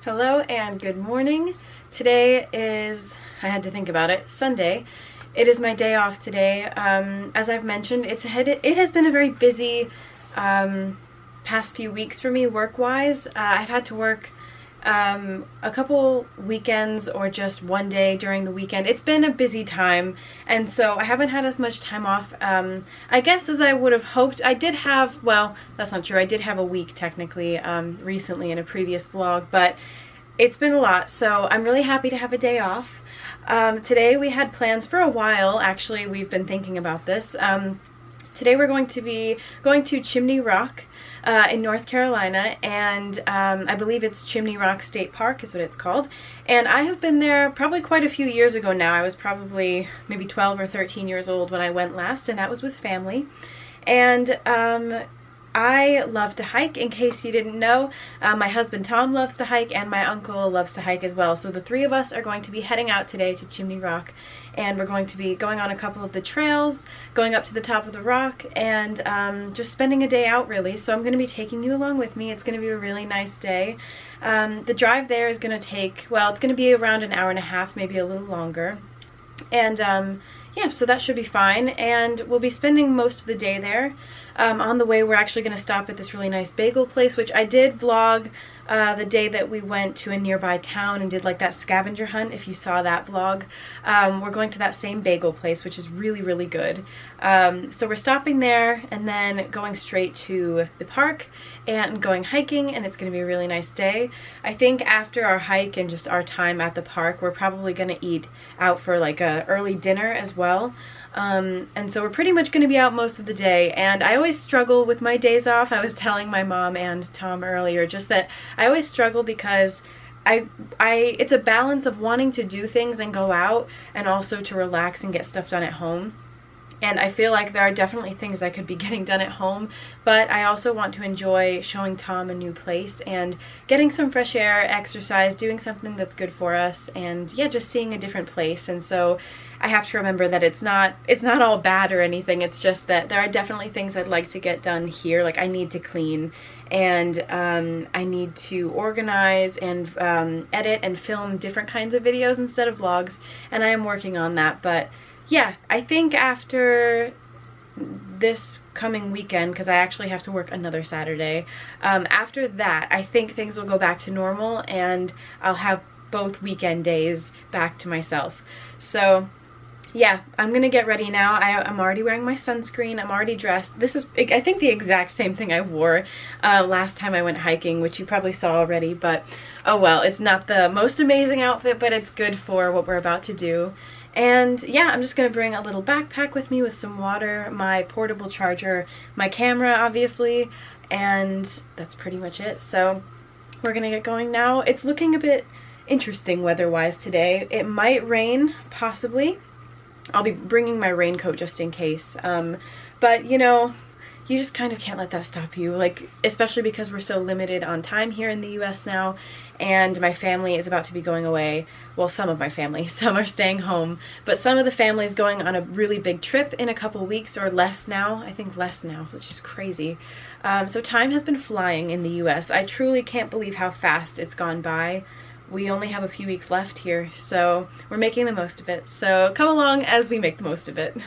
Hello and good morning. Today is, I had to think about it, Sunday. It is my day off today. As I've mentioned, it has been a very busy past few weeks for me work-wise. I've had to work a couple weekends or just one day during the weekend. It's been a busy time, and so I haven't had as much time off, I guess, as I would have hoped. I did have, well, that's not true. I did have a week technically recently in a previous vlog, but it's been a lot, so I'm really happy to have a day off. Today we had plans for a while. Actually, we've been thinking about this. Today we're going to be going to Chimney Rock in North Carolina, and I believe it's Chimney Rock State Park is what it's called. And I have been there probably quite a few years ago now. I was probably maybe 12 or 13 years old when I went last, and that was with family. And I love to hike, in case you didn't know. My husband Tom loves to hike, and my uncle loves to hike as well. So the three of us are going to be heading out today to Chimney Rock, and we're going to be going on a couple of the trails, going up to the top of the rock, and just spending a day out really. So I'm going to be taking you along with me. It's going to be a really nice day. The drive there is going to take, well, it's going to be around an hour and a half, maybe a little longer. And yeah, so that should be fine, and we'll be spending most of the day there. On the way, we're actually going to stop at this really nice bagel place, which I did vlog the day that we went to a nearby town and did like that scavenger hunt, if you saw that vlog. We're going to that same bagel place, which is really, really good. So we're stopping there and then going straight to the park and going hiking, and it's going to be a really nice day. I think after our hike and just our time at the park, we're probably going to eat out for like a early dinner as well. And so we're pretty much going to be out most of the day, and I always struggle with my days off. I was telling my mom and Tom earlier just that I always struggle because it's a balance of wanting to do things and go out and also to relax and get stuff done at home. And I feel like there are definitely things I could be getting done at home, but I also want to enjoy showing Tom a new place and getting some fresh air, exercise, doing something that's good for us, and yeah, just seeing a different place. And so I have to remember that it's not all bad or anything. It's just that there are definitely things I'd like to get done here. Like I need to clean, and I need to organize and edit and film different kinds of videos instead of vlogs, and I am working on that. But yeah, I think after this coming weekend, because I actually have to work another Saturday, after that I think things will go back to normal and I'll have both weekend days back to myself. So yeah, I'm gonna get ready now. I'm already wearing my sunscreen. I'm already dressed. This is, I think, the exact same thing I wore last time I went hiking, which you probably saw already, but oh well, it's not the most amazing outfit, but it's good for what we're about to do. And yeah, I'm just gonna bring a little backpack with me with some water, my portable charger, my camera obviously, and that's pretty much it. So we're gonna get going now. It's looking a bit interesting weather-wise today. It might rain, possibly. I'll be bringing my raincoat just in case. But you know, you just kind of can't let that stop you, like, especially because we're so limited on time here in the US now, and my family is about to be going away. Well, some of my family, some are staying home, but some of the family is going on a really big trip in a couple weeks, or less now. I think less now, which is crazy. So time has been flying in the US. I truly can't believe how fast it's gone by. We only have a few weeks left here, so we're making the most of it. So come along as we make the most of it.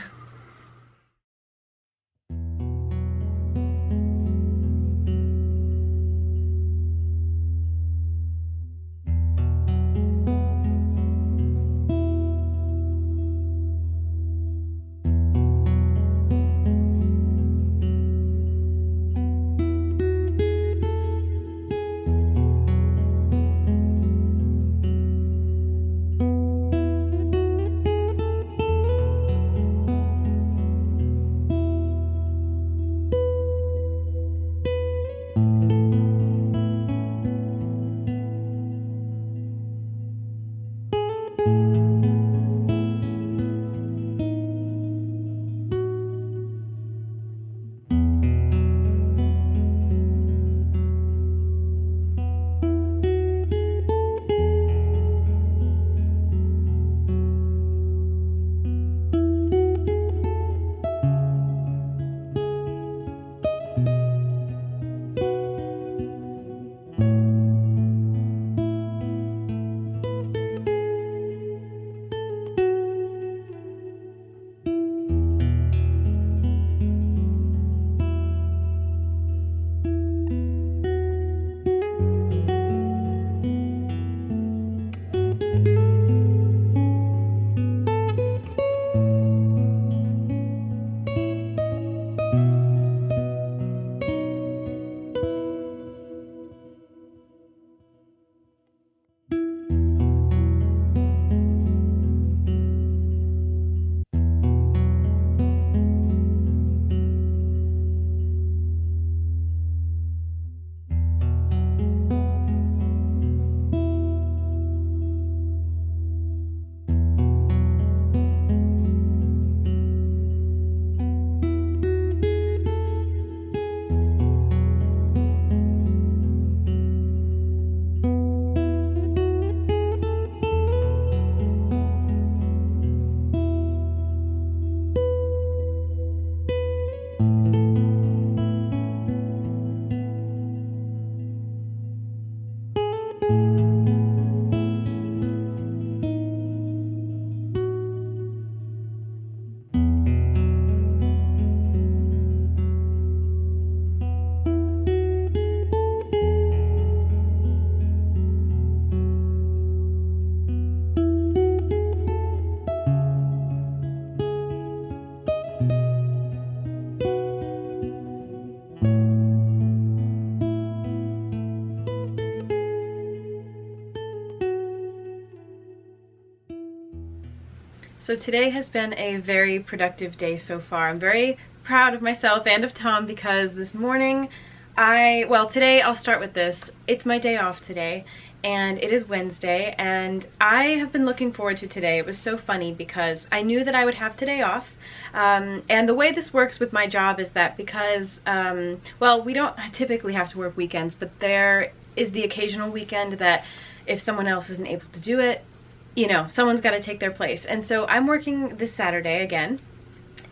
So today has been a very productive day so far. I'm very proud of myself and of Tom because this morning today I'll start with this. It's my day off today and it is Wednesday and I have been looking forward to today. It was so funny because I knew that I would have today off. And the way this works with my job is that because, we don't typically have to work weekends, but there is the occasional weekend that if someone else isn't able to do it, you know, someone's got to take their place. And so I'm working this Saturday again.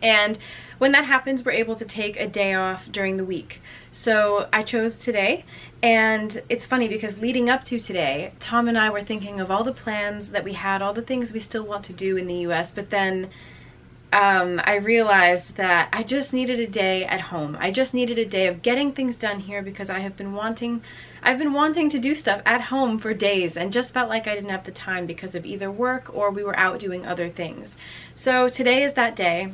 And when that happens, we're able to take a day off during the week. So I chose today, and it's funny because leading up to today, Tom and I were thinking of all the plans that we had, all the things we still want to do in the US, but then I realized that I just needed a day at home. I just needed a day of getting things done here because I've been wanting to do stuff at home for days and just felt like I didn't have the time because of either work or we were out doing other things. So today is that day.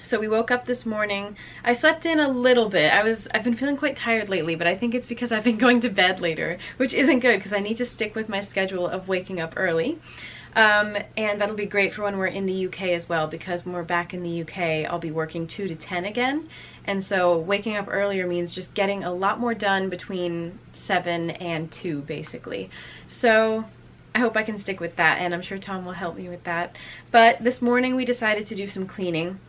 So we woke up this morning. I slept in a little bit. I've been feeling quite tired lately, but I think it's because I've been going to bed later, which isn't good because I need to stick with my schedule of waking up early. And that'll be great for when we're in the UK as well, because when we're back in the UK, I'll be working 2 to 10 again. And so waking up earlier means just getting a lot more done between 7 and 2, basically. So I hope I can stick with that, and I'm sure Tom will help me with that. But this morning we decided to do some cleaning.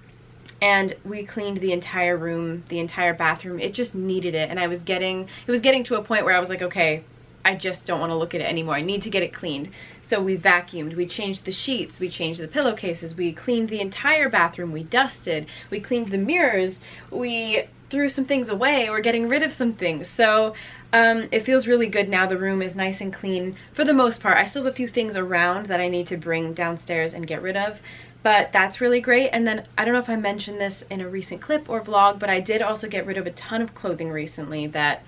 And we cleaned the entire room, the entire bathroom. It just needed it. And it was getting to a point where I was like, okay, I just don't want to look at it anymore. I need to get it cleaned. So we vacuumed, we changed the sheets, we changed the pillowcases, we cleaned the entire bathroom, we dusted, we cleaned the mirrors, we threw some things away, we're getting rid of some things. So it feels really good now. The room is nice and clean for the most part. I still have a few things around that I need to bring downstairs and get rid of, but that's really great. And then I don't know if I mentioned this in a recent clip or vlog, but I did also get rid of a ton of clothing recently that,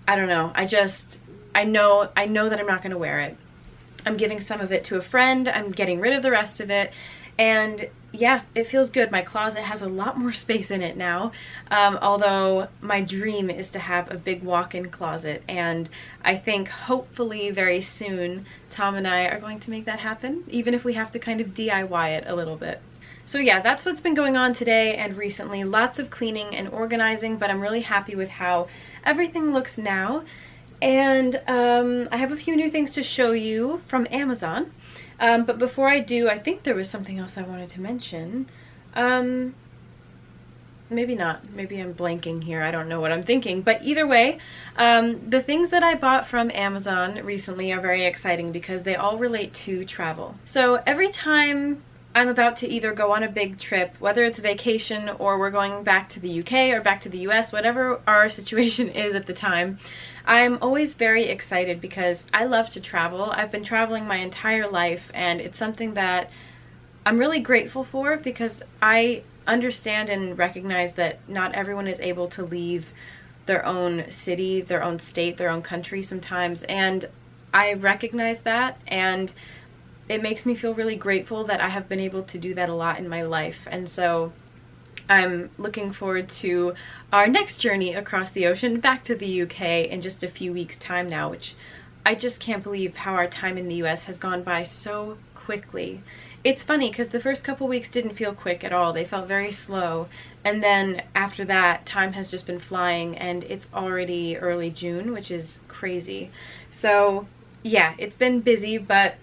I don't know, I know that I'm not going to wear it. I'm giving some of it to a friend, I'm getting rid of the rest of it, and yeah, it feels good. My closet has a lot more space in it now, although my dream is to have a big walk-in closet, and I think hopefully very soon Tom and I are going to make that happen, even if we have to kind of DIY it a little bit. So yeah, that's what's been going on today and recently. Lots of cleaning and organizing, but I'm really happy with how everything looks now. And I have a few new things to show you from Amazon. But before I do, I think there was something else I wanted to mention. Maybe not. Maybe I'm blanking here. I don't know what I'm thinking. But either way, the things that I bought from Amazon recently are very exciting because they all relate to travel. So every time I'm about to either go on a big trip, whether it's a vacation or we're going back to the UK or back to the US, whatever our situation is at the time, I'm always very excited because I love to travel. I've been traveling my entire life, and it's something that I'm really grateful for because I understand and recognize that not everyone is able to leave their own city, their own state, their own country sometimes, and I recognize that, and it makes me feel really grateful that I have been able to do that a lot in my life. And so I'm looking forward to our next journey across the ocean back to the UK in just a few weeks' time now, which I just can't believe how our time in the US has gone by so quickly. It's funny because the first couple weeks didn't feel quick at all. They felt very slow. And then after that, time has just been flying, and it's already early June, which is crazy. So yeah, it's been busy, but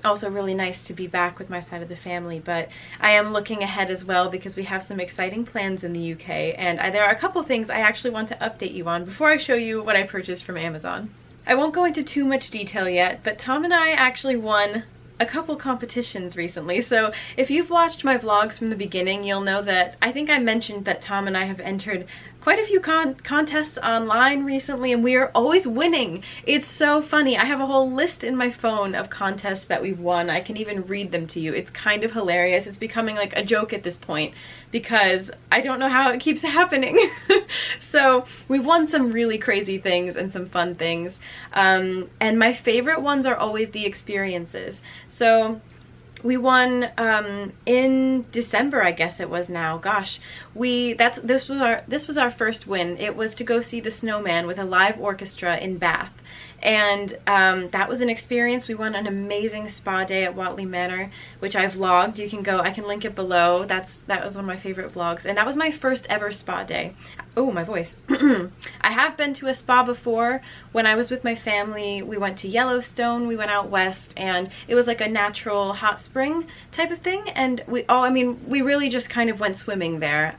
also really nice to be back with my side of the family. But I am looking ahead as well because we have some exciting plans in the UK, and there are a couple things I actually want to update you on before I show you what I purchased from Amazon. I won't go into too much detail yet, but Tom and I actually won a couple competitions recently. So if you've watched my vlogs from the beginning, you'll know that I think I mentioned that Tom and I have entered quite a few contests online recently, and we are always winning. It's so funny. I have a whole list in my phone of contests that we've won. I can even read them to you. It's kind of hilarious. It's becoming like a joke at this point because I don't know how it keeps happening. So we've won some really crazy things and some fun things. And my favorite ones are always the experiences. So we won in December, I guess it was now. Gosh, this was our first win. It was to go see the Snowman with a live orchestra in Bath. and that was an experience. We went on an amazing spa day at Whatley Manor, which I vlogged. You can go, I can link it below. That was one of my favorite vlogs, and that was my first ever spa day. Oh, my voice. I have been to a spa before. When I was with my family, we went to Yellowstone, we went out west, and it was like a natural hot spring type of thing, and we really just kind of went swimming there.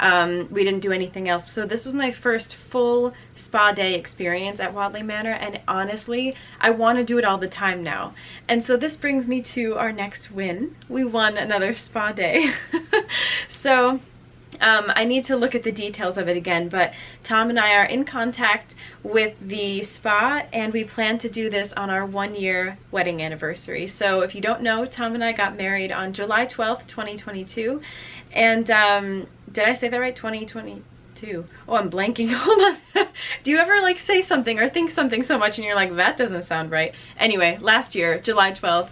We didn't do anything else. So this was my first full spa day experience at Whatley Manor, and honestly, I want to do it all the time now. And so this brings me to our next win. We won another spa day. So I need to look at the details of it again, but Tom and I are in contact with the spa, and we plan to do this on our 1-year wedding anniversary. So if you don't know, Tom and I got married on July 12th, 2022, and did I say that right? 2022. Oh, I'm blanking. Hold on. Do you ever like say something or think something so much and you're like, that doesn't sound right? Anyway, last year, July 12th,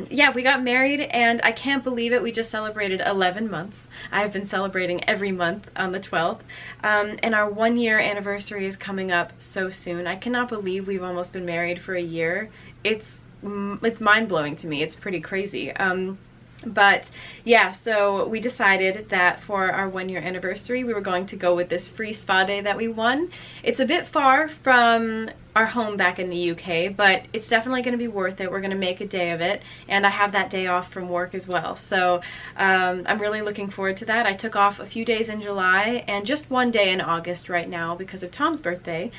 yeah, we got married, and I can't believe it. We just celebrated 11 months. I have been celebrating every month on the 12th, and our 1-year anniversary is coming up so soon. I cannot believe we've almost been married for a year. It's mind-blowing to me. It's pretty crazy. But yeah, so we decided that for our 1-year anniversary, we were going to go with this free spa day that we won. It's a bit far from our home back in the UK, but it's definitely going to be worth it. We're going to make a day of it, and I have that day off from work as well. So I'm really looking forward to that. I took off a few days in July and just 1 day in August right now because of Tom's birthday.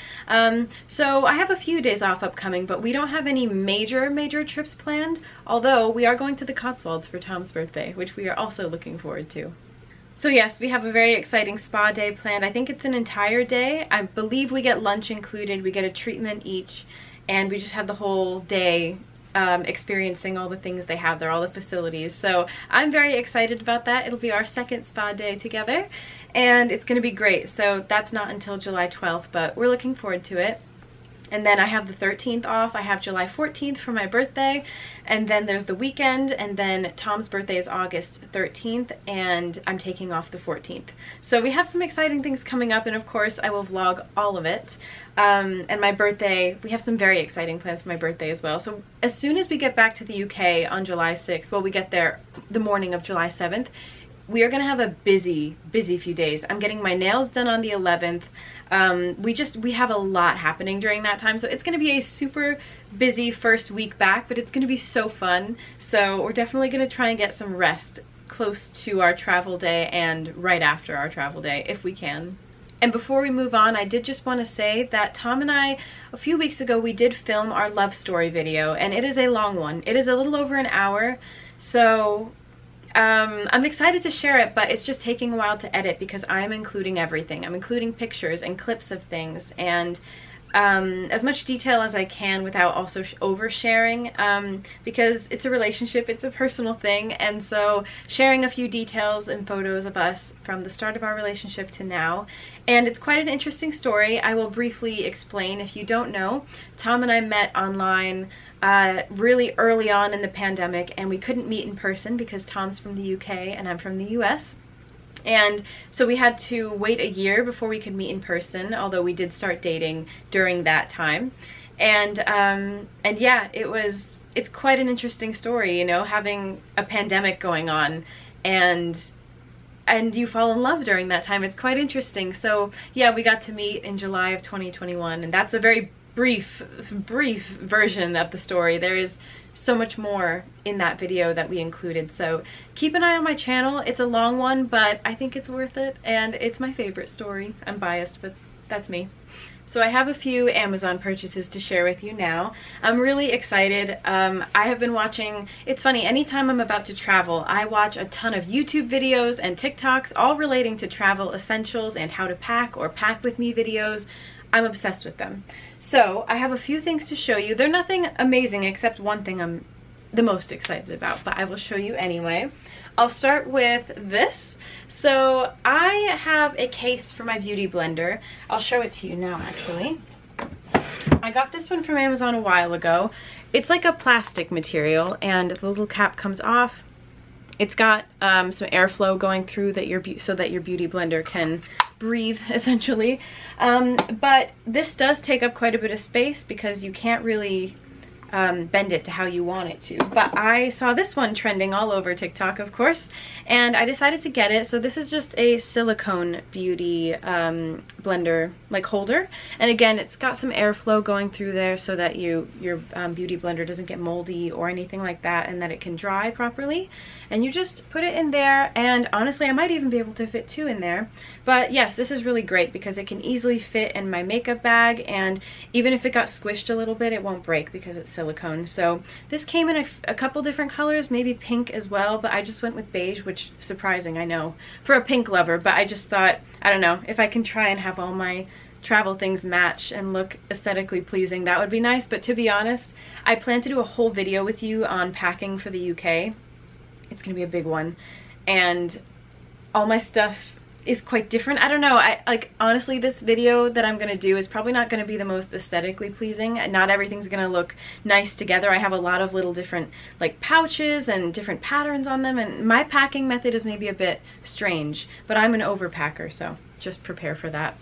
So I have a few days off upcoming, but we don't have any major trips planned, although we are going to the Cotswolds for Tom's birthday, which we are also looking forward to. So yes, we have a very exciting spa day planned. I think it's an entire day. I believe we get lunch included, we get a treatment each, and we just have the whole day experiencing all the things they have there, all the facilities. So I'm very excited about that. It'll be our second spa day together, and it's gonna be great. So that's not until July 12th, but we're looking forward to it. And then I have the 13th off. I have July 14th for my birthday, and then there's the weekend, and then Tom's birthday is August 13th, and I'm taking off the 14th. So we have some exciting things coming up, and of course I will vlog all of it. And my birthday, we have some very exciting plans for my birthday as well. So as soon as we get back to the UK on July 6th, well, we get there the morning of July 7th, we are gonna have a busy few days. I'm getting my nails done on the 11th. We have a lot happening during that time, so it's gonna be a super busy first week back, but it's gonna be so fun. So we're definitely gonna try and get some rest close to our travel day and right after our travel day if we can. And before we move on, I did just want to say that Tom and I, a few weeks ago, we did film our love story video, and it is a long one. It is a little over an hour, so I'm excited to share it, but it's just taking a while to edit because I'm including everything. I'm including pictures and clips of things, and as much detail as I can without also oversharing, because it's a relationship, it's a personal thing, and so sharing a few details and photos of us from the start of our relationship to now. And it's quite an interesting story. I will briefly explain. If you don't know, Tom and I met online really early on in the pandemic, and we couldn't meet in person because Tom's from the UK and I'm from the US. And so we had to wait a year before we could meet in person, although we did start dating during that time. And yeah, it's quite an interesting story, you know, having a pandemic going on and you fall in love during that time. It's quite interesting. So yeah, we got to meet in July of 2021, and that's a very brief version of the story. There is so much more in that video that we included, so keep an eye on my channel. It's a long one, but I think it's worth it, and it's my favorite story. I'm biased, but that's me. So I have a few Amazon purchases to share with you now. I'm really excited. I have been watching, it's funny, anytime I'm about to travel, I watch a ton of YouTube videos and TikToks, all relating to travel essentials and how to pack or pack with me videos. I'm obsessed with them. So I have a few things to show you. They're nothing amazing except one thing I'm the most excited about, but I will show you anyway. I'll start with this. So I have a case for my beauty blender. I'll show it to you now, actually. I got this one from Amazon a while ago. It's like a plastic material, and the little cap comes off. It's got some airflow going through that so that your beauty blender can breathe essentially. But this does take up quite a bit of space because you can't really bend it to how you want it to. But I saw this one trending all over TikTok, of course, and I decided to get it. So this is just a silicone beauty blender like holder, and again, it's got some airflow going through there so that your beauty blender doesn't get moldy or anything like that, and that it can dry properly. And you just put it in there, and honestly I might even be able to fit 2 in there. But yes, this is really great because it can easily fit in my makeup bag, and even if it got squished a little bit, it won't break because it's silicone. So this came in a couple different colors, maybe pink as well, but I just went with beige, which surprising, I know, for a pink lover, but I just thought, I don't know, if I can try and have all my travel things match and look aesthetically pleasing, that would be nice. But to be honest, I plan to do a whole video with you on packing for the UK. It's gonna be a big one, and all my stuff is quite different. I don't know, honestly, this video that I'm gonna do is probably not gonna be the most aesthetically pleasing. Not everything's gonna look nice together. I have a lot of little different like pouches and different patterns on them, and my packing method is maybe a bit strange, but I'm an overpacker, so just prepare for that.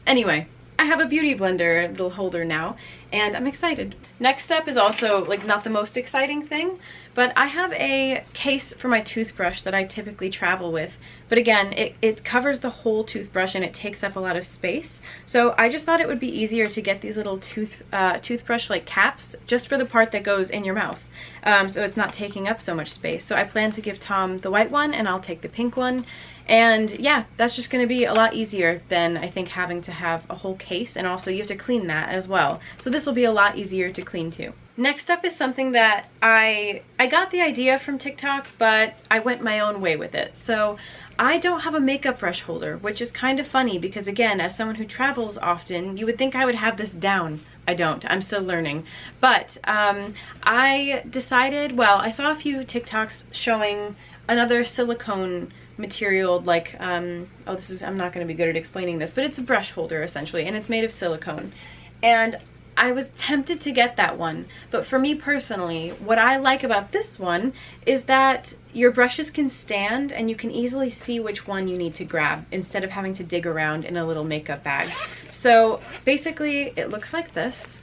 Anyway, I have a beauty blender little holder now, and I'm excited. Next up is also like not the most exciting thing, but I have a case for my toothbrush that I typically travel with. But again, it covers the whole toothbrush and it takes up a lot of space. So I just thought it would be easier to get these little toothbrush like caps just for the part that goes in your mouth. So it's not taking up so much space. So I plan to give Tom the white one and I'll take the pink one. And yeah, that's just gonna be a lot easier than I think having to have a whole case, and also you have to clean that as well. So this will be a lot easier to clean too. Next up is something that I got the idea from TikTok, but I went my own way with it. So I don't have a makeup brush holder, which is kind of funny because again, as someone who travels often, you would think I would have this down. I don't, I'm still learning. But I decided, well, I saw a few TikToks showing another silicone material, like I'm not going to be good at explaining this, but it's a brush holder essentially, and it's made of silicone. And I was tempted to get that one, but for me personally, what I like about this one is that your brushes can stand and you can easily see which one you need to grab instead of having to dig around in a little makeup bag. So basically it looks like this.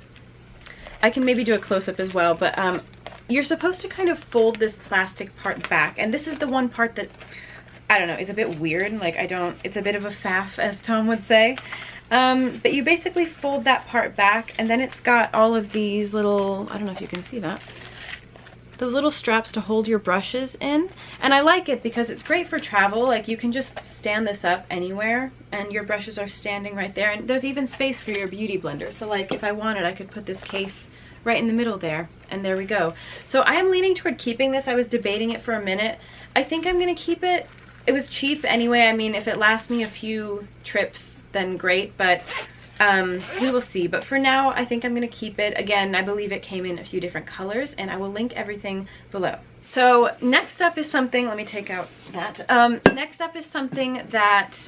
I can maybe do a close-up as well, but you're supposed to kind of fold this plastic part back, and this is the one part that I don't know, is a bit weird. Like it's a bit of a faff, as Tom would say. But you basically fold that part back, and then it's got all of these little, I don't know if you can see that, those little straps to hold your brushes in. And I like it because it's great for travel. Like you can just stand this up anywhere and your brushes are standing right there, and there's even space for your beauty blender. So like if I wanted, I could put this case right in the middle there, and there we go. So I am leaning toward keeping this. I was debating it for a minute. I think I'm gonna keep it. It was cheap anyway. I mean, if it lasts me a few trips, then great, but we will see. But for now, I think I'm gonna keep it. Again, I believe it came in a few different colors, and I will link everything below. So next up is something, let me take out that. Next up is something that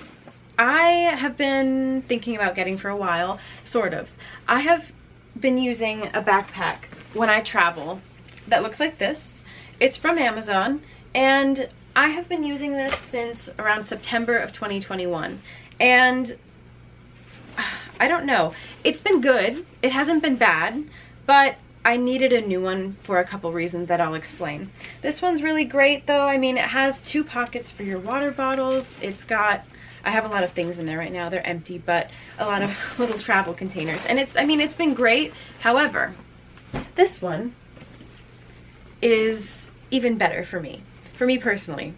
I have been thinking about getting for a while, sort of. I have been using a backpack when I travel that looks like this. It's from Amazon, and I have been using this since around September of 2021, and I don't know, it's been good. It hasn't been bad, but I needed a new one for a couple reasons that I'll explain. This one's really great though. I mean, it has 2 pockets for your water bottles. It's got, I have a lot of things in there right now. They're empty, but a lot of little travel containers. And it's, I mean, it's been great. However, this one is even better for me personally.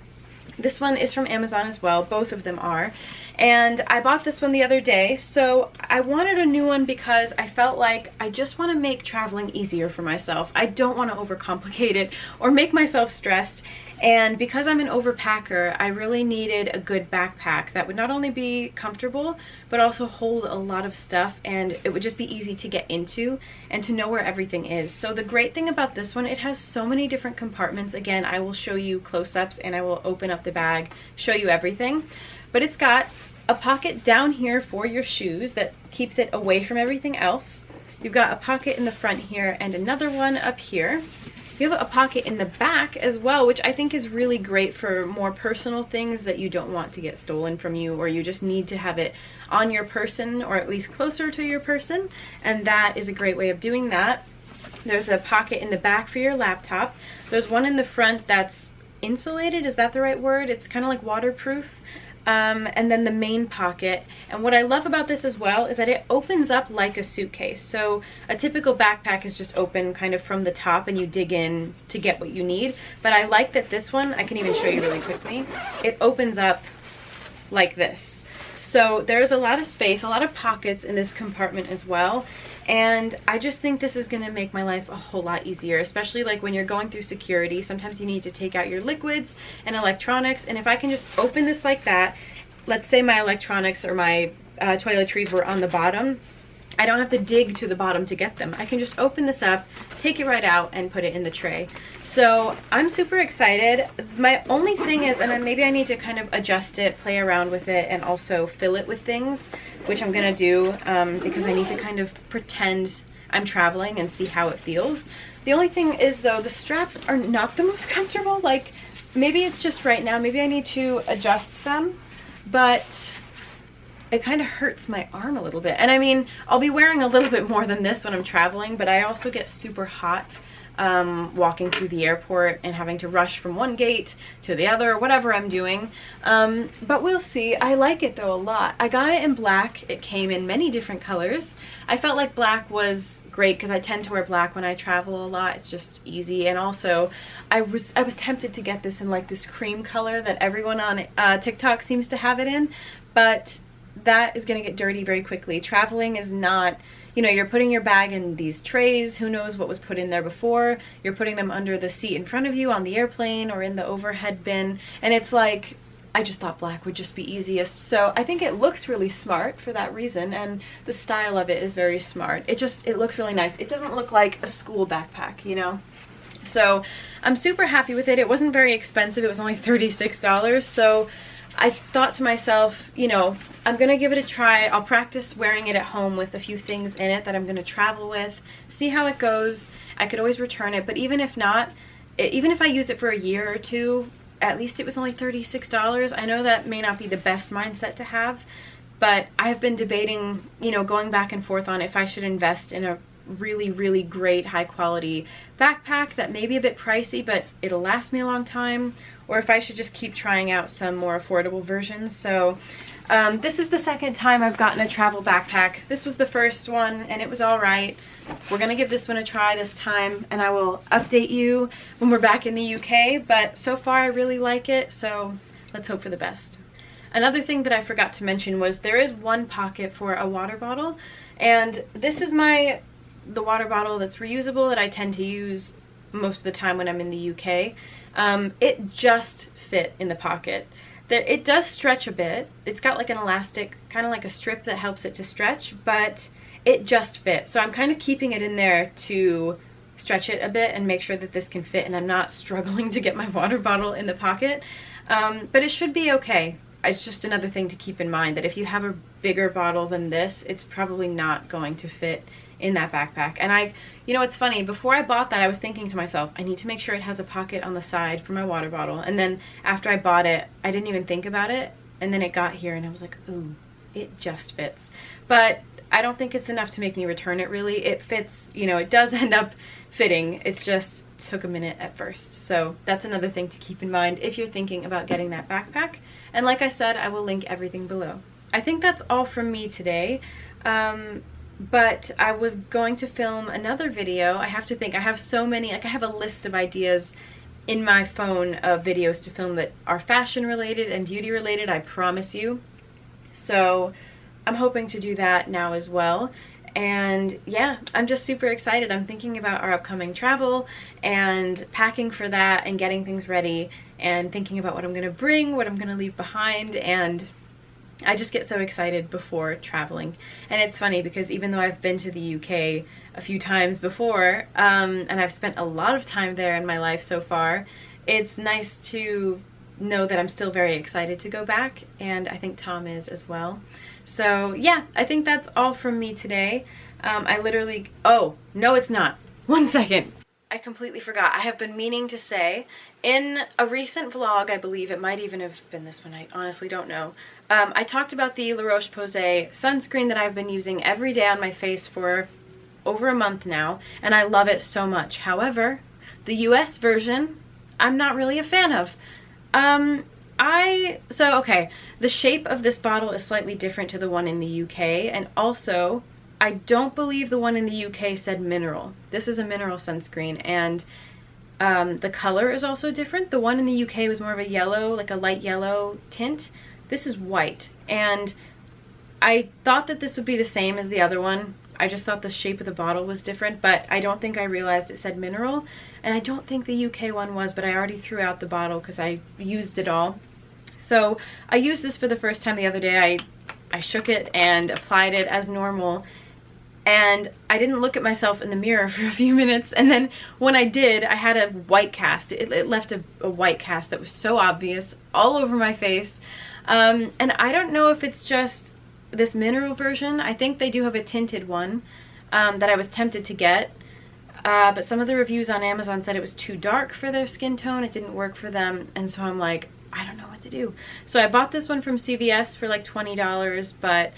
This one is from Amazon as well. Both of them are. And I bought this one the other day. So I wanted a new one because I felt like I just want to make traveling easier for myself. I don't want to overcomplicate it or make myself stressed. And because I'm an overpacker, I really needed a good backpack that would not only be comfortable, but also hold a lot of stuff, and it would just be easy to get into and to know where everything is. So the great thing about this one, it has so many different compartments. Again, I will show you close-ups and I will open up the bag, show you everything. But it's got a pocket down here for your shoes that keeps it away from everything else. You've got a pocket in the front here and another one up here. You have a pocket in the back as well, which I think is really great for more personal things that you don't want to get stolen from you, or you just need to have it on your person, or at least closer to your person, and that is a great way of doing that. There's a pocket in the back for your laptop. There's one in the front that's insulated, is that the right word? It's kind of like waterproof. And then the main pocket. And what I love about this as well is that it opens up like a suitcase. So a typical backpack is just open kind of from the top and you dig in to get what you need. But I like that this one, I can even show you really quickly, it opens up like this. So there's a lot of space, a lot of pockets in this compartment as well. And I just think this is gonna make my life a whole lot easier, especially like when you're going through security. Sometimes you need to take out your liquids and electronics. And if I can just open this like that, let's say my electronics or my toiletries were on the bottom, I don't have to dig to the bottom to get them. I can just open this up, take it right out, and put it in the tray. So I'm super excited. My only thing is, and maybe I need to kind of adjust it, play around with it, and also fill it with things, which I'm gonna do because I need to kind of pretend I'm traveling and see how it feels. The only thing is though, the straps are not the most comfortable. Like, maybe it's just right now, maybe I need to adjust them, but it kind of hurts my arm a little bit. And I mean, I'll be wearing a little bit more than this when I'm traveling, but I also get super hot walking through the airport and having to rush from one gate to the other, whatever I'm doing. But we'll see. I like it though a lot. I got it in black. It came in many different colors. I felt like black was great because I tend to wear black when I travel a lot. It's just easy. And also I was tempted to get this in like this cream color that everyone on TikTok seems to have it in, but that is going to get dirty very quickly. Traveling is not, you know, you're putting your bag in these trays. Who knows what was put in there before? You're putting them under the seat in front of you on the airplane or in the overhead bin. And it's like, I just thought black would just be easiest. So I think it looks really smart for that reason. And the style of it is very smart. It looks really nice. It doesn't look like a school backpack, you know? So I'm super happy with it. It wasn't very expensive. It was only $36. So I thought to myself, you know, I'm gonna give it a try. I'll practice wearing it at home with a few things in it that I'm gonna travel with, see how it goes. I could always return it, but even if not, even if I use it for a year or two, at least it was only $36. I know that may not be the best mindset to have, but I've been debating, you know, going back and forth on if I should invest in a really, really great high quality backpack that may be a bit pricey, but it'll last me a long time, or if I should just keep trying out some more affordable versions. So this is the second time I've gotten a travel backpack. This was the first one and it was all right. We're gonna give this one a try this time and I will update you when we're back in the UK, but so far I really like it, so let's hope for the best. Another thing that I forgot to mention was there is one pocket for a water bottle, and this is the water bottle that's reusable that I tend to use most of the time when I'm in the UK. It just fit in the pocket. It does stretch a bit. It's got like an elastic, kind of like a strip that helps it to stretch, but it just fit. So I'm kind of keeping it in there to stretch it a bit and make sure that this can fit and I'm not struggling to get my water bottle in the pocket. But it should be okay. It's just another thing to keep in mind that if you have a bigger bottle than this, it's probably not going to fit in that backpack. And you know, it's funny, before I bought that I was thinking to myself, I need to make sure it has a pocket on the side for my water bottle, and then after I bought it I didn't even think about it, and then it got here and I was like, ooh, it just fits. But I don't think it's enough to make me return it really. It fits, you know, it does end up fitting. It's just took a minute at first. So that's another thing to keep in mind if you're thinking about getting that backpack. And like I said, I will link everything below. I think that's all from me today. But I was going to film another video. I have to think, I have so many, like I have a list of ideas in my phone of videos to film that are fashion related and beauty related, I promise you. So I'm hoping to do that now as well. And yeah, I'm just super excited. I'm thinking about our upcoming travel and packing for that and getting things ready and thinking about what I'm gonna bring, what I'm gonna leave behind, and I just get so excited before traveling. And it's funny because even though I've been to the UK a few times before, and I've spent a lot of time there in my life so far, it's nice to know that I'm still very excited to go back, and I think Tom is as well. So yeah, I think that's all from me today. I literally, oh, no it's not. One second. I completely forgot. I have been meaning to say, in a recent vlog, I believe, it might even have been this one, I honestly don't know, I talked about the La Roche-Posay sunscreen that I've been using every day on my face for over a month now, and I love it so much. However, the US version, I'm not really a fan of. Okay, the shape of this bottle is slightly different to the one in the UK, and also, I don't believe the one in the UK said mineral. This is a mineral sunscreen, and the color is also different. The one in the UK was more of a yellow, like a light yellow tint. This is white, and I thought that this would be the same as the other one. I just thought the shape of the bottle was different, but I don't think I realized it said mineral, and I don't think the UK one was, but I already threw out the bottle because I used it all. So I used this for the first time the other day. I shook it and applied it as normal, and I didn't look at myself in the mirror for a few minutes, and then when I did, I had a white cast. It left a white cast that was so obvious all over my face, and I don't know if it's just this mineral version. I think they do have a tinted one that I was tempted to get, but some of the reviews on Amazon said it was too dark for their skin tone. It didn't work for them, and so I'm like, I don't know what to do. So I bought this one from CVS for like $20, but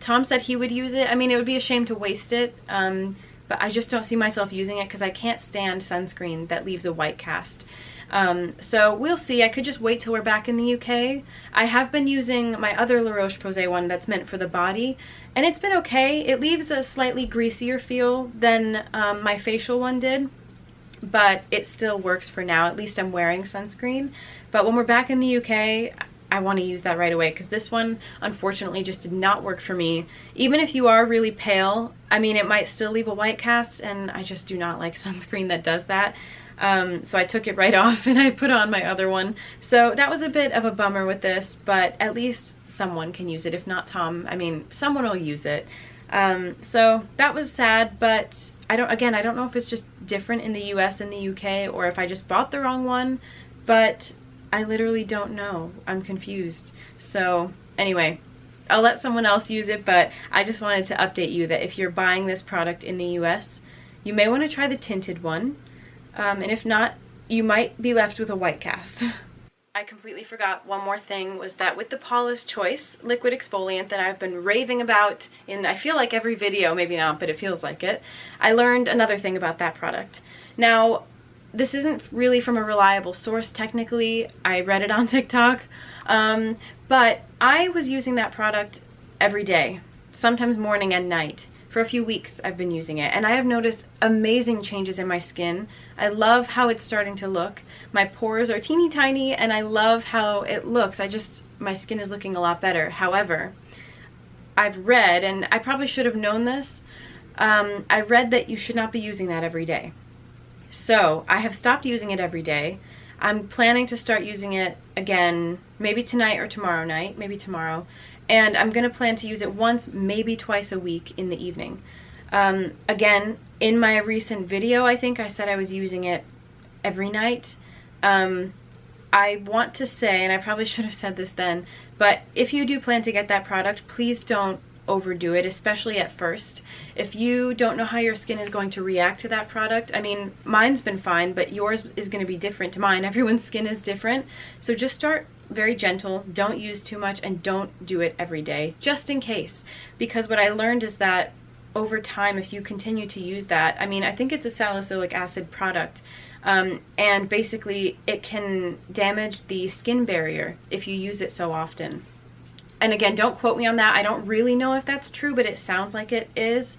Tom said he would use it. I mean, it would be a shame to waste it, but I just don't see myself using it because I can't stand sunscreen that leaves a white cast. So we'll see. I could just wait till we're back in the UK. I have been using my other La Roche-Posay one that's meant for the body, and it's been okay. It leaves a slightly greasier feel than my facial one did, but it still works for now. At least I'm wearing sunscreen. But when we're back in the UK, I want to use that right away, because this one unfortunately just did not work for me. Even if you are really pale, I mean, it might still leave a white cast, and I just do not like sunscreen that does that. So I took it right off and I put on my other one. So that was a bit of a bummer with this, but at least someone can use it. If not Tom, I mean, someone will use it. So that was sad, but I don't know if it's just different in the US and the UK, or if I just bought the wrong one, but I literally don't know. I'm confused. So anyway, I'll let someone else use it, but I just wanted to update you that if you're buying this product in the US, you may want to try the tinted one, and if not, you might be left with a white cast. I completely forgot one more thing, was that with the Paula's Choice liquid exfoliant that I've been raving about in, I feel like, every video, maybe not, but it feels like it, I learned another thing about that product. Now, this isn't really from a reliable source technically. I read it on TikTok, but I was using that product every day, sometimes morning and night. For a few weeks I've been using it, and I have noticed amazing changes in my skin. I love how it's starting to look. My pores are teeny tiny, and I love how it looks. My skin is looking a lot better. However, I've read, and I probably should have known this, I read that you should not be using that every day. So I have stopped using it every day. I'm planning to start using it again, maybe tonight or tomorrow night, maybe tomorrow. And I'm gonna plan to use it once, maybe twice a week in the evening. Again, in my recent video, I think I said I was using it every night. I want to say, and I probably should have said this then, but if you do plan to get that product, please don't overdo it, especially at first. If you don't know how your skin is going to react to that product, I mean, mine's been fine, but yours is going to be different to mine. Everyone's skin is different. So just start very gentle, don't use too much, and don't do it every day, just in case. Because what I learned is that over time, if you continue to use that, I mean, I think it's a salicylic acid product, and basically it can damage the skin barrier if you use it so often. And again, don't quote me on that. I don't really know if that's true, but it sounds like it is.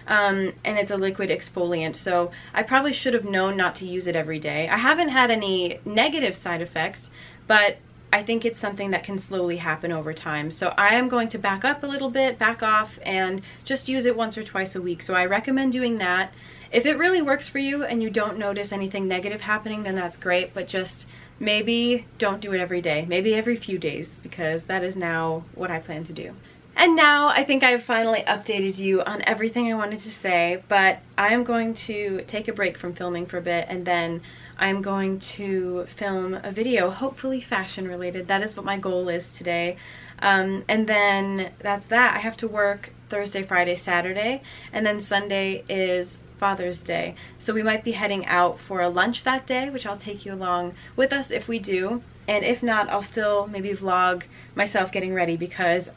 And it's a liquid exfoliant, so I probably should have known not to use it every day. I haven't had any negative side effects, but I think it's something that can slowly happen over time. So I am going to back up a little bit, back off, and just use it once or twice a week. So I recommend doing that. If it really works for you and you don't notice anything negative happening, then that's great, but just maybe don't do it every day, maybe every few days, because that is now what I plan to do. And now I think I've finally updated you on everything I wanted to say, but I'm going to take a break from filming for a bit, and then I'm going to film a video, hopefully fashion related. That is what my goal is today. And then that's that. I have to work Thursday, Friday, Saturday, and then Sunday is Father's Day. So we might be heading out for a lunch that day, which I'll take you along with us if we do. And if not, I'll still maybe vlog myself getting ready because,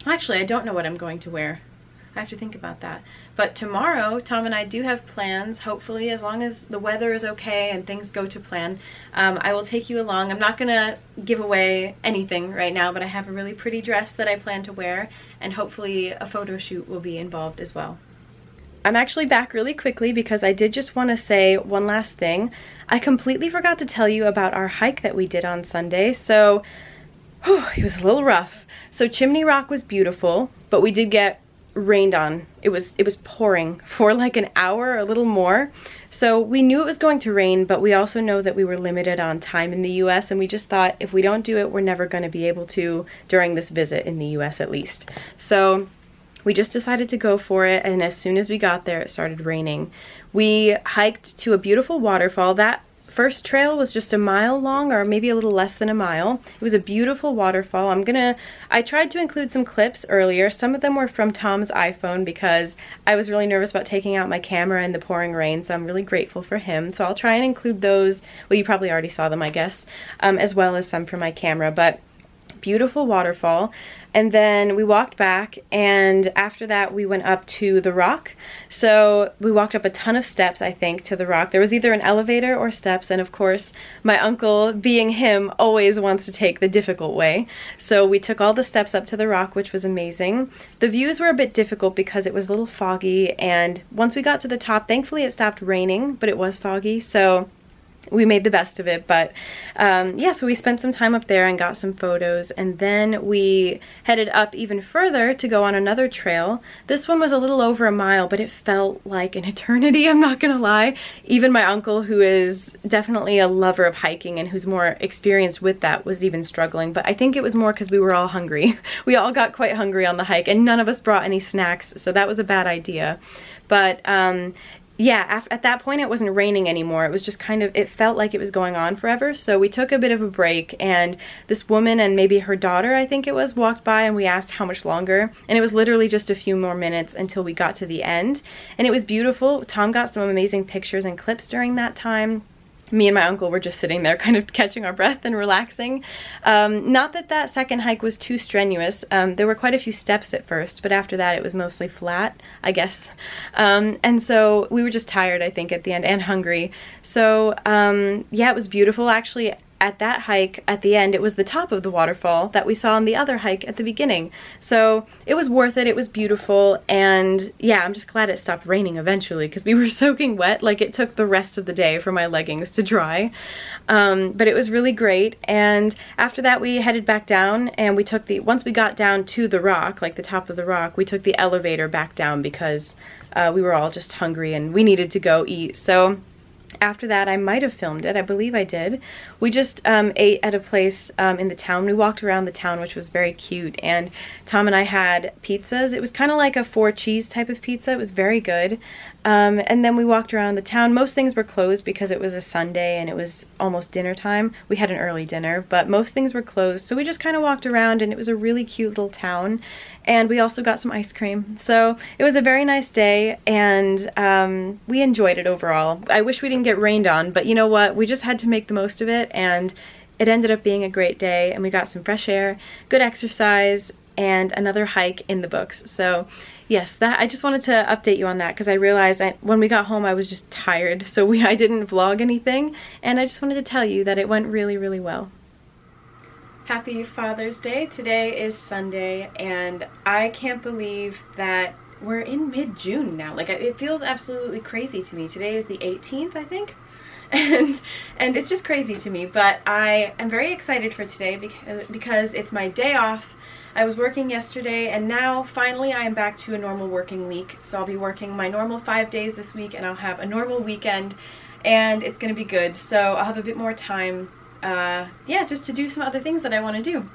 actually, I don't know what I'm going to wear. I have to think about that. But tomorrow, Tom and I do have plans, hopefully, as long as the weather is okay and things go to plan. I will take you along. I'm not gonna give away anything right now, but I have a really pretty dress that I plan to wear, and hopefully a photo shoot will be involved as well. I'm actually back really quickly because I did just want to say one last thing. I completely forgot to tell you about our hike that we did on Sunday. So, it was a little rough. So Chimney Rock was beautiful, but we did get rained on. It was pouring for like an hour or a little more. So we knew it was going to rain, but we also know that we were limited on time in the US, and we just thought if we don't do it, we're never going to be able to during this visit in the US at least. So we just decided to go for it, and as soon as we got there, it started raining. We hiked to a beautiful waterfall. That first trail was just a mile long, or maybe a little less than a mile. It was a beautiful waterfall. I tried to include some clips earlier. Some of them were from Tom's iPhone because I was really nervous about taking out my camera in the pouring rain, so I'm really grateful for him. So I'll try and include those. Well, you probably already saw them, I guess, as well as some from my camera, but beautiful waterfall. And then we walked back, and after that we went up to the rock. So we walked up a ton of steps, I think, to the rock. There was either an elevator or steps, and of course my uncle, being him, always wants to take the difficult way. So we took all the steps up to the rock, which was amazing. The views were a bit difficult because it was a little foggy, and once we got to the top, thankfully it stopped raining, but it was foggy, so we made the best of it. But yeah, so we spent some time up there and got some photos, and then we headed up even further to go on another trail. This one was a little over a mile, but it felt like an eternity, I'm not gonna lie. Even my uncle, who is definitely a lover of hiking and who's more experienced with that, was even struggling. But I think it was more because we were all hungry. We all got quite hungry on the hike, and none of us brought any snacks, so that was a bad idea. But yeah, at that point it wasn't raining anymore. It was just kind of, it felt like it was going on forever. So we took a bit of a break, and this woman and maybe her daughter, I think it was, walked by, and we asked how much longer. And it was literally just a few more minutes until we got to the end. And it was beautiful. Tom got some amazing pictures and clips during that time. Me and my uncle were just sitting there kind of catching our breath and relaxing. Not that that second hike was too strenuous. There were quite a few steps at first, but after that it was mostly flat, I guess. And so we were just tired, I think, at the end, and hungry. So yeah, it was beautiful. Actually, at that hike at the end, it was the top of the waterfall that we saw on the other hike at the beginning. So it was worth it. It was beautiful. And yeah, I'm just glad it stopped raining eventually because we were soaking wet. Like, it took the rest of the day for my leggings to dry. But it was really great. And after that we headed back down, and we took once we got down to the rock, like the top of the rock, we took the elevator back down because we were all just hungry and we needed to go eat. So after that, I might have filmed it. I believe I did. We just ate at a place in the town. We walked around the town, which was very cute, and Tom and I had pizzas. It was kind of like a 4-cheese type of pizza. It was very good. And then we walked around the town. Most things were closed because it was a Sunday and it was almost dinner time. We had an early dinner, but most things were closed. So we just kind of walked around, and it was a really cute little town. And we also got some ice cream. So it was a very nice day, and we enjoyed it overall. I wish we didn't get rained on, but you know what? We just had to make the most of it, and it ended up being a great day, and we got some fresh air, good exercise, and another hike in the books. So yes, I just wanted to update you on that because I realized when we got home I was just tired, so I didn't vlog anything, and I just wanted to tell you that it went really, really well. Happy Father's Day. Today is Sunday, and I can't believe that we're in mid-June now. Like, it feels absolutely crazy to me. Today is the 18th, I think. And it's just crazy to me, but I am very excited for today because it's my day off. I was working yesterday, and now finally I am back to a normal working week. So I'll be working my normal 5 days this week, and I'll have a normal weekend, and it's gonna be good. So I'll have a bit more time, yeah, just to do some other things that I want to do.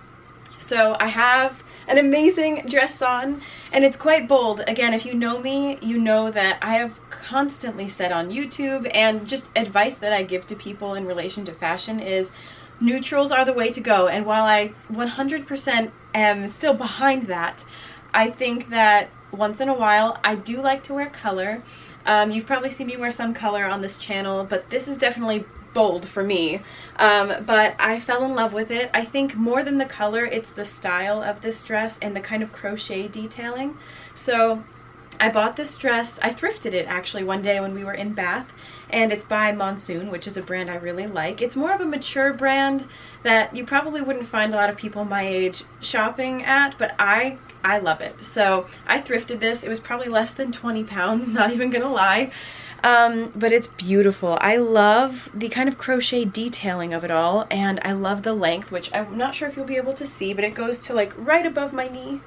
So I have an amazing dress on, and it's quite bold. Again, if you know me, you know that I have constantly said on YouTube, and just advice that I give to people in relation to fashion is neutrals are the way to go. And while I 100% am still behind that, I think that once in a while I do like to wear color. You've probably seen me wear some color on this channel, but this is definitely bold for me. But I fell in love with it. I think more than the color, it's the style of this dress and the kind of crochet detailing. So I bought this dress, I thrifted it actually one day when we were in Bath, and it's by Monsoon, which is a brand I really like. It's more of a mature brand that you probably wouldn't find a lot of people my age shopping at, but I love it. So I thrifted this. It was probably less than 20 pounds, not even gonna lie. But it's beautiful. I love the kind of crochet detailing of it all, and I love the length, which I'm not sure if you'll be able to see, but it goes to like right above my knee.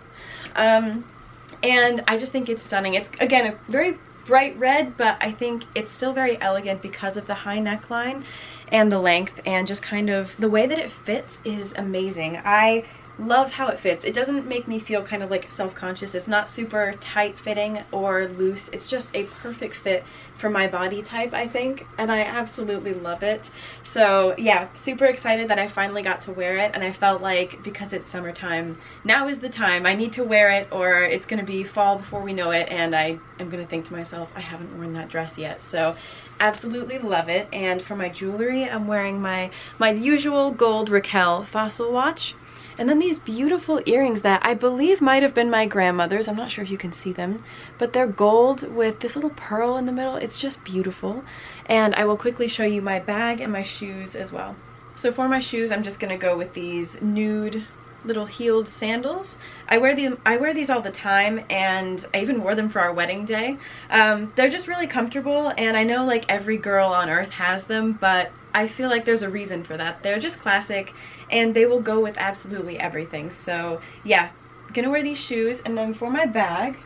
And I just think it's stunning. It's, again, a very bright red, but I think it's still very elegant because of the high neckline and the length, and just kind of the way that it fits is amazing. I love how it fits. It doesn't make me feel kind of like self-conscious. It's not super tight fitting or loose. It's just a perfect fit for my body type, I think, and I absolutely love it. So yeah, super excited that I finally got to wear it, and I felt like because it's summertime, now is the time. I need to wear it or it's gonna be fall before we know it, and I am gonna think to myself, I haven't worn that dress yet. So absolutely love it. And for my jewelry, I'm wearing my usual gold Raquel fossil watch. And then these beautiful earrings that I believe might have been my grandmother's. I'm not sure if you can see them, but they're gold with this little pearl in the middle. It's just beautiful. And I will quickly show you my bag and my shoes as well. So for my shoes, I'm just gonna go with these nude little heeled sandals. I wear these all the time, and I even wore them for our wedding day. They're just really comfortable, and I know like every girl on earth has them, but I feel like there's a reason for that. They're just classic, and they will go with absolutely everything. So yeah, gonna wear these shoes. And then for my bag,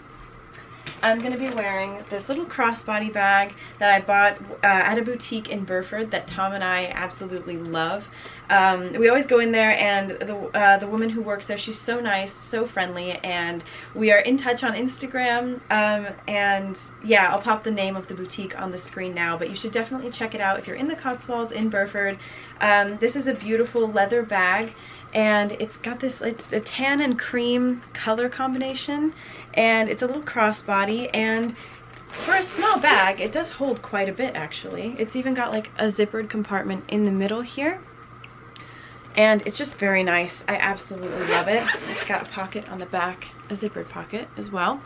I'm gonna be wearing this little crossbody bag that I bought at a boutique in Burford that Tom and I absolutely love. We always go in there, and the woman who works there, she's so nice, so friendly, and we are in touch on Instagram. And yeah, I'll pop the name of the boutique on the screen now, but you should definitely check it out if you're in the Cotswolds in Burford. This is a beautiful leather bag, and it's got this, it's a tan and cream color combination, and it's a little crossbody, and for a small bag, it does hold quite a bit actually. It's even got like a zippered compartment in the middle here, and it's just very nice. I absolutely love it. It's got a pocket on the back, a zippered pocket as well.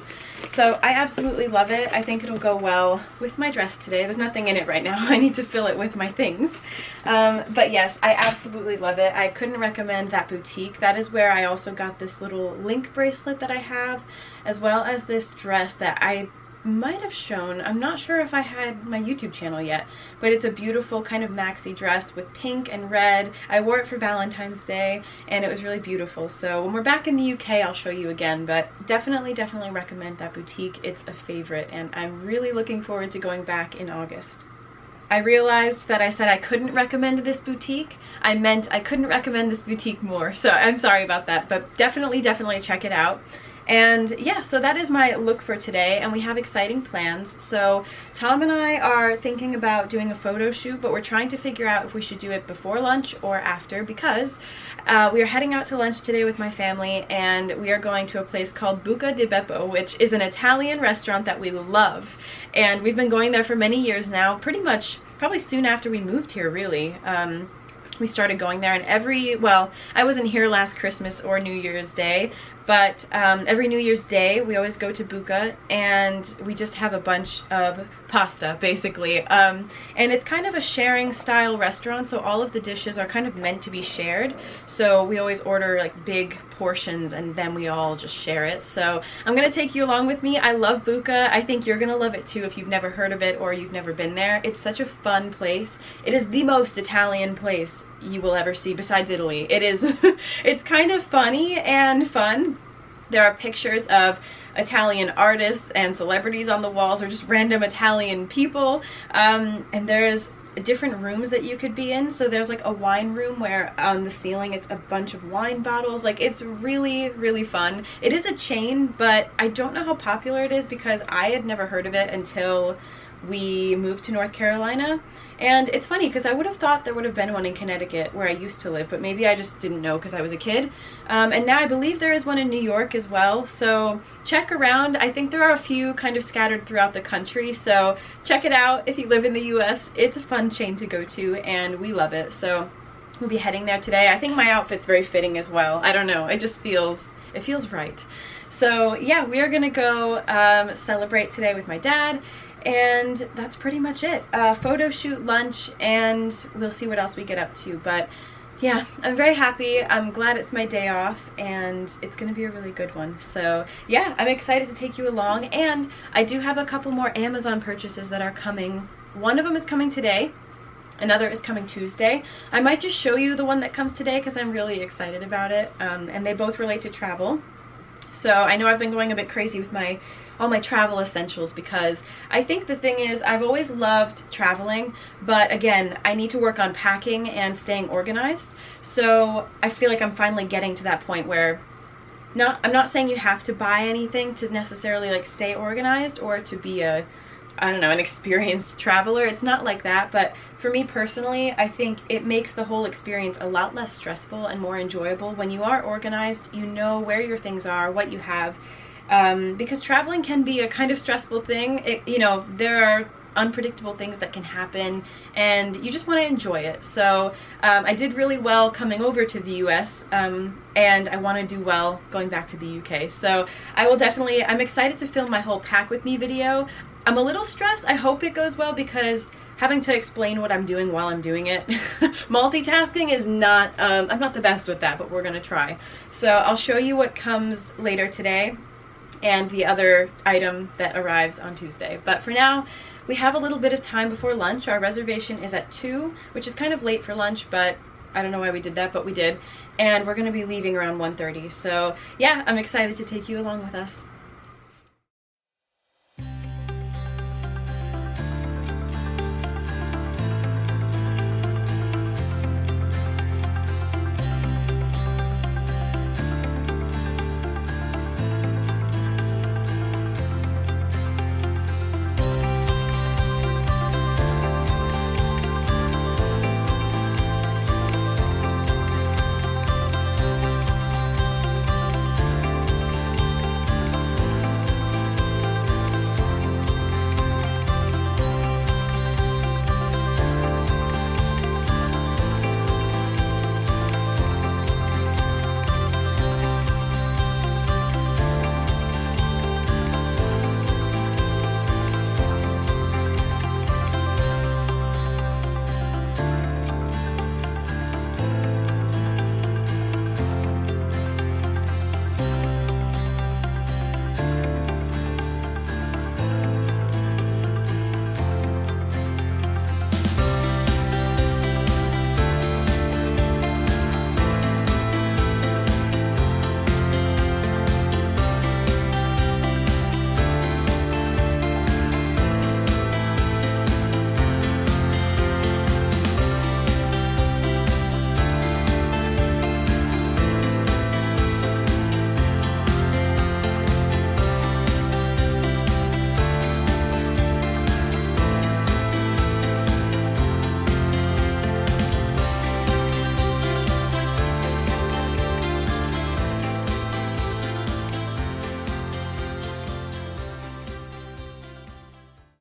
So I absolutely love it. I think it'll go well with my dress today. There's nothing in it right now. I need to fill it with my things. But yes, I absolutely love it. I couldn't recommend that boutique. That is where I also got this little link bracelet that I have, as well as this dress that I might have shown. I'm not sure if I had my YouTube channel yet, but it's a beautiful kind of maxi dress with pink and red. I wore it for Valentine's Day, and it was really beautiful. So when we're back in the UK, I'll show you again, but definitely recommend that boutique. It's a favorite, and I'm really looking forward to going back in August. I realized that I said I couldn't recommend this boutique. I meant I couldn't recommend this boutique more, so I'm sorry about that, but definitely check it out. And yeah, so that is my look for today, and we have exciting plans. So Tom and I are thinking about doing a photo shoot, but we're trying to figure out if we should do it before lunch or after, because we are heading out to lunch today with my family, and we are going to a place called Buca di Beppo, which is an Italian restaurant that we love, and we've been going there for many years now, pretty much probably soon after we moved here, really. We started going there, and well, I wasn't here last Christmas or New Year's Day, but every New Year's Day we always go to Buca, and we just have a bunch of pasta basically, and it's kind of a sharing style restaurant, so all of the dishes are kind of meant to be shared. So we always order like big portions, and then we all just share it. So I'm gonna take you along with me. I love Buca. I think you're gonna love it too if you've never heard of it or you've never been there. It's such a fun place. It is the most Italian place you will ever see besides Italy. It is it's kind of funny and fun. There are pictures of Italian artists and celebrities on the walls, or just random Italian people, and there's different rooms that you could be in. So there's like a wine room where on the ceiling it's a bunch of wine bottles. Like, it's really fun. It is a chain, but I don't know how popular it is because I had never heard of it until we moved to North Carolina. And it's funny because I would have thought there would have been one in Connecticut where I used to live, but maybe I just didn't know because I was a kid. And now I believe there is one in New York as well, so check around. I think there are a few kind of scattered throughout the country, so check it out if you live in the US. It's a fun chain to go to and we love it, so we'll be heading there today. I think my outfit's very fitting as well. I don't know, it feels right. So yeah, we are gonna go celebrate today with my dad, and that's pretty much it. Photo shoot, lunch, and we'll see what else we get up to. But yeah, I'm very happy. I'm glad it's my day off, and it's gonna be a really good one. So yeah, I'm excited to take you along, and I do have a couple more Amazon purchases that are coming. One of them is coming today. Another is coming Tuesday. I might just show you the one that comes today because I'm really excited about it, and they both relate to travel. So I know I've been going a bit crazy with all my travel essentials because I think the thing is I've always loved traveling, but again, I need to work on packing and staying organized. So I feel like I'm finally getting to that point where I'm not saying you have to buy anything to necessarily like stay organized or to be an experienced traveler. It's not like that, but for me personally, I think it makes the whole experience a lot less stressful and more enjoyable when you are organized. You know where your things are, what you have, because traveling can be a kind of stressful thing. There are unpredictable things that can happen and you just want to enjoy it. So I did really well coming over to the US, and I want to do well going back to the UK. So I'm excited to film my whole pack with me video. I'm a little stressed. I hope it goes well because having to explain what I'm doing while I'm doing it, multitasking is not, I'm not the best with that, but we're gonna try. So I'll show you what comes later today and the other item that arrives on Tuesday. But for now, we have a little bit of time before lunch. Our reservation is at 2, which is kind of late for lunch, but I don't know why we did that, but we did. And we're gonna be leaving around 1:30. So yeah, I'm excited to take you along with us.